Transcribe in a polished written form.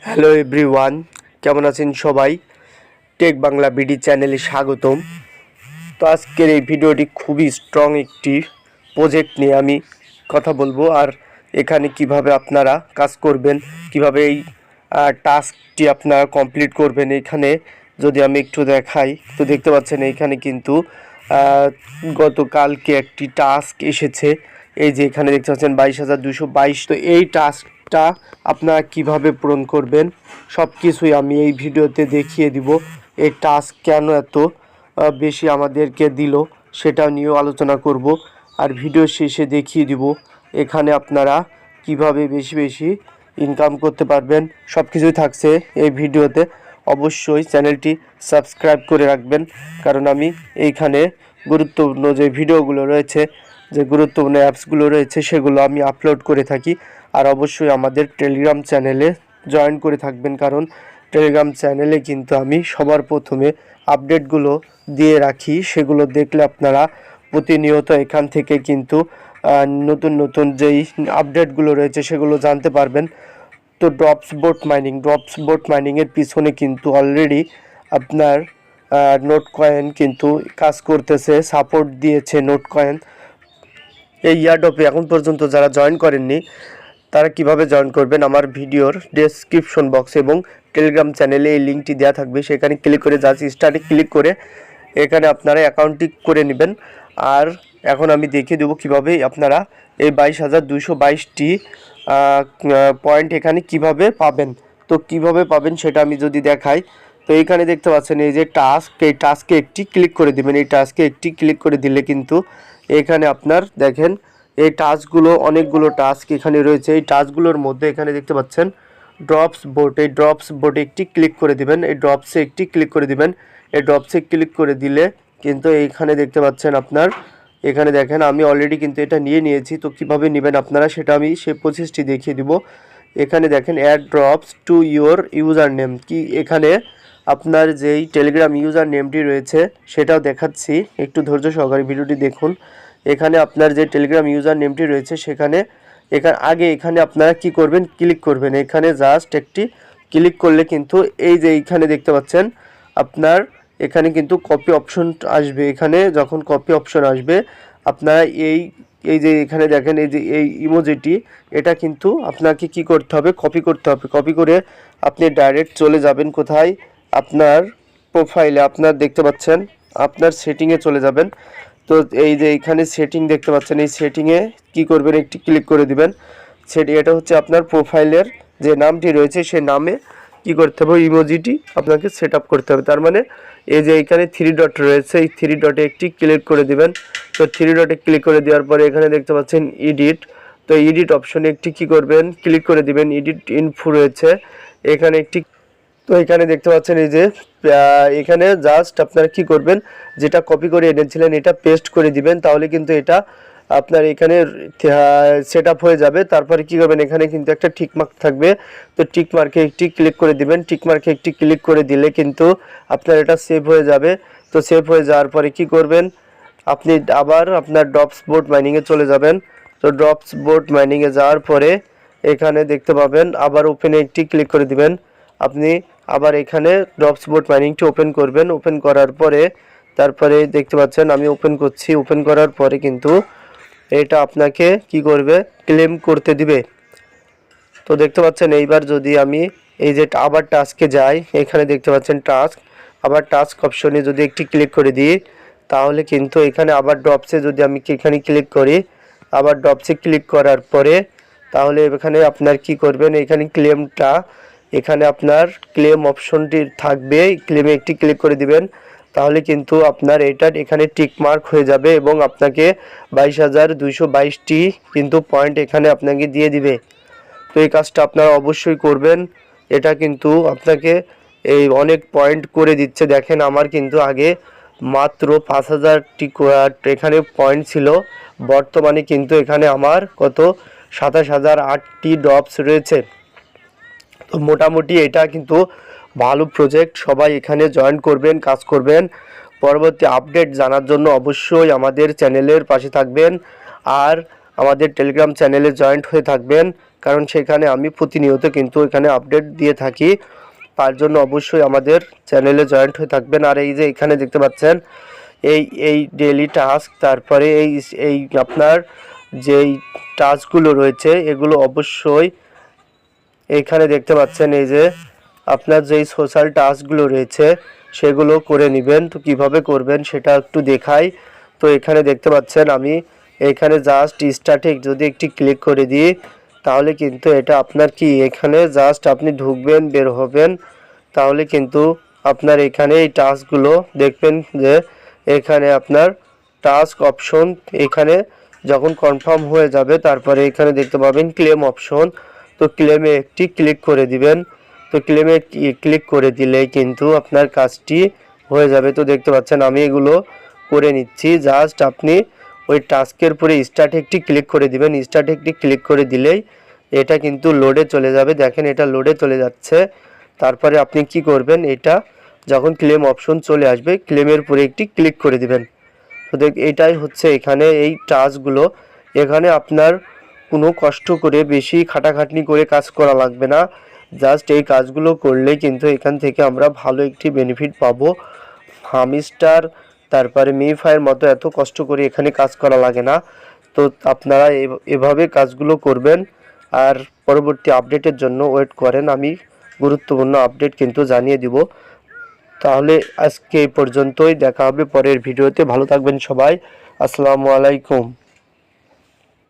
Hello everyone, কেমন আছেন সবাই? টেক বাংলা বিডি চ্যানেলে স্বাগতম। তো আজকের এই ভিডিওটি খুবই স্ট্রং একটি প্রজেক্ট নিয়ে আমি কথা বলবো, আর এখানে কিভাবে আপনারা কাজ করবেন, কিভাবে এই টাস্কটি আপনারা কমপ্লিট করবেন। এখানে যদি আমি একটু দেখাই, তো দেখতে পাচ্ছেন এইখানে কিন্তু গতকালকে একটি টাস্ক এসেছে। এই যে এখানে দেখতে পাচ্ছেন 22,222। তো এই টাস্কটা আপনারা কিভাবে পূরণ করবেন সব কিছুই আমি এই ভিডিওতে দেখিয়ে দিব। এই টাস্ক কেন এত বেশি আমাদেরকে দিল সেটা নিয়েও আলোচনা করব, আর ভিডিও শেষে দেখিয়ে দিব এখানে আপনারা কিভাবে বেশি বেশি ইনকাম করতে পারবেন। সব কিছুই থাকছে এই ভিডিওতে। অবশ্যই চ্যানেলটি সাবস্ক্রাইব করে রাখবেন, কারণ আমি এইখানে গুরুত্বপূর্ণ যে ভিডিওগুলো রয়েছে, যে গুরুত্বপূর্ণ অ্যাপসগুলো রয়েছে সেগুলো আমি আপলোড করে থাকি। আর অবশ্যই আমাদের টেলিগ্রাম চ্যানেলে জয়েন করে থাকবেন, কারণ টেলিগ্রাম চ্যানেলে কিন্তু আমি সবার প্রথমে আপডেটগুলো দিয়ে রাখি। সেগুলো দেখলে আপনারা প্রতিনিয়ত এখান থেকে কিন্তু নতুন নতুন যেই আপডেটগুলো রয়েছে সেগুলো জানতে পারবেন। তো ড্রপস বোট মাইনিংয়ের পিছনে কিন্তু অলরেডি আপনার নোট কয়েন কিন্তু কাজ করতেছে, সাপোর্ট দিয়েছে নোট কয়েন। এই ইয়ারড্রপে এখন পর্যন্ত যারা জয়েন করেননি তারা কিভাবে জয়েন করবেন, আমার ভিডিওর ডেসক্রিপশন বক্স এবং টেলিগ্রাম চ্যানেলে এই লিঙ্কটি দেওয়া থাকবে। সেখানে ক্লিক করে জাস্ট স্টার্টে ক্লিক করে এখানে আপনারা অ্যাকাউন্টটি করে নেবেন। আর এখন আমি দেখিয়ে দেবো কীভাবে আপনারা এই 22,222টি পয়েন্ট এখানে কিভাবে পাবেন। তো কিভাবে পাবেন সেটা আমি যদি দেখাই, তো এইখানে দেখতে পাচ্ছেন এই যে টাস্ক, এই টাস্কে একটি ক্লিক করে দিবেন। এই টাস্কে একটি ক্লিক করে দিলে কিন্তু এখানে আপনার দেখেন এই টাস্কগুলো, অনেকগুলো টাস্ক এখানে রয়েছে। এই টাস্কগুলোর মধ্যে এখানে দেখতে পাচ্ছেন ড্রপস বোট, এই ড্রপস বোটে একটি ক্লিক করে দিবেন। এই ড্রপসে একটি ক্লিক করে দিবেন। এই ড্রপসে ক্লিক করে দিলে কিন্তু এইখানে দেখতে পাচ্ছেন আপনার, এখানে দেখেন আমি অলরেডি কিন্তু এটা নিয়ে নিয়েছি। তো কিভাবে নেবেন আপনারা সেটা আমি সেই প্রসেসটি দেখিয়ে দিব। এখানে দেখেন add drops to your user name, কি এখানে আপনার যেই টেলিগ্রাম ইউজার নেমটি রয়েছে সেটাও দেখাচ্ছি, একটু ধৈর্য সহকারে ভিডিওটি দেখুন। এখানে আপনার যে টেলিগ্রাম ইউজার নেমটি রয়েছে সেখানে এখানে আপনারা কি করবেন, ক্লিক করবেন। এখানে জাস্ট একটি ক্লিক করলে কিন্তু এই যে এইখানে দেখতে পাচ্ছেন আপনার এখানে কিন্তু কপি অপশন আসবে। এখানে যখন কপি অপশন আসবে আপনারা এই যে এখানে দেখেন এই যে এই ইমোজিটি, এটা কিন্তু আপনাকে কি করতে হবে, কপি করতে হবে। কপি করে আপনি ডাইরেক্ট চলে যাবেন কোথায়, আপনার প্রোফাইলে, আপনার দেখতে পাচ্ছেন আপনার সেটিংয়ে চলে যাবেন। তো এই যে এখানে সেটিং দেখতে পাচ্ছেন, এই সেটিংয়ে কি করবেন, একটি ক্লিক করে দিবেন। এটা হচ্ছে আপনার প্রোফাইলের যে নামটি রয়েছে সেই নামে কি করতে হবে, ইমোজিটি আপনাকে সেট আপ করতে হবে। তার মানে এই যে এখানে 3 ডট রয়েছে, এই 3 ডটে একটি ক্লিক করে দিবেন। তো 3 ডটে ক্লিক করে দেওয়ার পরে এখানে দেখতে পাচ্ছেন এডিট, তো এডিট অপশনে একটি কি করবেন, ক্লিক করে দিবেন। এডিট ইনফো রয়েছে এখানে একটি, তো এখানে দেখতে পাচ্ছেন এই যে এখানে জাস্ট আপনারা কি করবেন, যেটা কপি করে এনেছিলেন এটা পেস্ট করে দিবেন, তাহলে কিন্তু এটা আপনার এখানে সেট আপ হয়ে যাবে। তারপরে কি করবেন, এখানে কিন্তু একটা টিক মার্ক থাকবে, তো টিক মার্কে একটি ক্লিক করে দিবেন। টিক মার্কে একটি ক্লিক করে দিলে কিন্তু আপনার এটা সেভ হয়ে যাবে। তো সেভ হয়ে যাওয়ার পরে কি করবেন, আপনি আবার আপনার ড্রপস বোট মাইনিংয়ে চলে যাবেন। তো ড্রপস বোট মাইনিংয়ে যাওয়ার পরে এখানে দেখতে পাবেন আবার ওপেনে একটি ক্লিক করে দিবেন। আপনি আবার এখানে ড্রপস বোট মাইনিংটি ওপেন করবেন। ওপেন করার পরে তারপরে দেখতে পাচ্ছেন আমি ওপেন করছি। ওপেন করার পরে কিন্তু এটা আপনাকে কি করবে, ক্লেম করতে দিবে। তো দেখতে পাচ্ছেন এইবার যদি আমি এই যে আবার টাস্কে যাই, এখানে দেখতে পাচ্ছেন টাস্ক, আবার টাস্ক অপশনে যদি একটি ক্লিক করে দিই তাহলে কিন্তু এখানে আবার ড্রপসে যদি আমি এখানে ক্লিক করি, আবার ড্রপসে ক্লিক করার পরে তাহলে এখানে আপনার কি করবেন, এখানে ক্লেমটা, এখানে আপনার ক্লেম অপশনটি থাকবে, ক্লেমে একটি ক্লিক করে দিবেন। তাহলে কিন্তু আপনার এটা এখানে টিক মার্ক হয়ে যাবে এবং আপনাকে 22,222টি কিন্তু পয়েন্ট এখানে আপনাকে দিয়ে দিবে। তো এই কাজটা আপনারা অবশ্যই করবেন। এটা কিন্তু আপনাকে এই অনেক পয়েন্ট করে দিচ্ছে। দেখেন আমার কিন্তু আগে মাত্র 5,000টি এখানে পয়েন্ট ছিল, বর্তমানে কিন্তু এখানে আমার কত 27,008টি ড্রপস রয়েছে। তো মোটামুটি এটা কিন্তু ভালো প্রজেক্ট, সবাই এখানে জয়েন করবেন, কাজ করবেন। পরবর্তী আপডেট জানার জন্য অবশ্যই আমাদের চ্যানেলের পাশে থাকবেন। আর আমাদের টেলিগ্রাম চ্যানেলে জয়েন্ট হয়ে থাকবেন, কারণ সেখানে আমি প্রতিনিয়ত কিন্তু এখানে আপডেট দিয়ে থাকি। তার জন্য অবশ্যই আমাদের চ্যানেলে জয়েন্ট হয়ে থাকবেন। আর এই যে এখানে দেখতে পাচ্ছেন এই ডেইলি টাস্ক, তারপরে এই আপনার যেই টাস্কগুলো রয়েছে এগুলো অবশ্যই এইখানে দেখতে পাচ্ছেন। এই যে আপনার যেই সোশ্যাল টাস্কগুলো রয়েছে সেগুলো করে নেবেন। তো কিভাবে করবেন সেটা একটু দেখাই। তো এখানে দেখতে পাচ্ছেন আমি এখানে জাস্ট স্টার্টে যদি একটি ক্লিক করে দিই, তাহলে কিন্তু এটা আপনার কি এখানে জাস্ট আপনি ঢুকবেন, বের হবেন, তাহলে কিন্তু আপনার এখানে এই টাস্কগুলো দেখবেন যে এখানে আপনার টাস্ক অপশন, এখানে যখন কনফার্ম হয়ে যাবে তারপরে এখানে দেখতে পাবেন ক্লেম অপশন। তো ক্লেমে একটি ক্লিক করে দিবেন। তো ক্লেমে ক্লিক করে দিলেই কিন্তু আপনার কাজটি হয়ে যাবে। তো দেখতে পাচ্ছেন আমি এগুলো করে নিচ্ছি। জাস্ট আপনি ওই টাস্কের পরে স্টার্টে একটি ক্লিক করে দিবেন। স্টার্টে একটি ক্লিক করে দিলেই এটা কিন্তু লোডে চলে যাবে। দেখেন এটা লোডে চলে যাচ্ছে। তারপরে আপনি কি করবেন, এটা যখন ক্লেম অপশন চলে আসবে ক্লেমের পরে একটি ক্লিক করে দিবেন। তো এটাই হচ্ছে এখানে এই টাস্কগুলো। এখানে আপনার কোনো কষ্ট করে বেশি খাটাখাটনি করে কাজ করা লাগবে না। জাস্ট এই কাজগুলো করলেই কিন্তু এখান থেকে আমরা ভালো একটি বেনিফিট পাবো। হামিস্টার তারপরে মিফাইয়ের মতো এত কষ্ট করে এখানে কাজ করা লাগে না। তো আপনারা এভাবে কাজগুলো করবেন। আর পরবর্তী আপডেটের জন্য ওয়েট করেন, আমি গুরুত্বপূর্ণ আপডেট কিন্তু জানিয়ে দিব। তাহলে আজকে এই পর্যন্তই, দেখা হবে পরের ভিডিওতে। ভালো থাকবেন সবাই। আসসালামু আলাইকুম।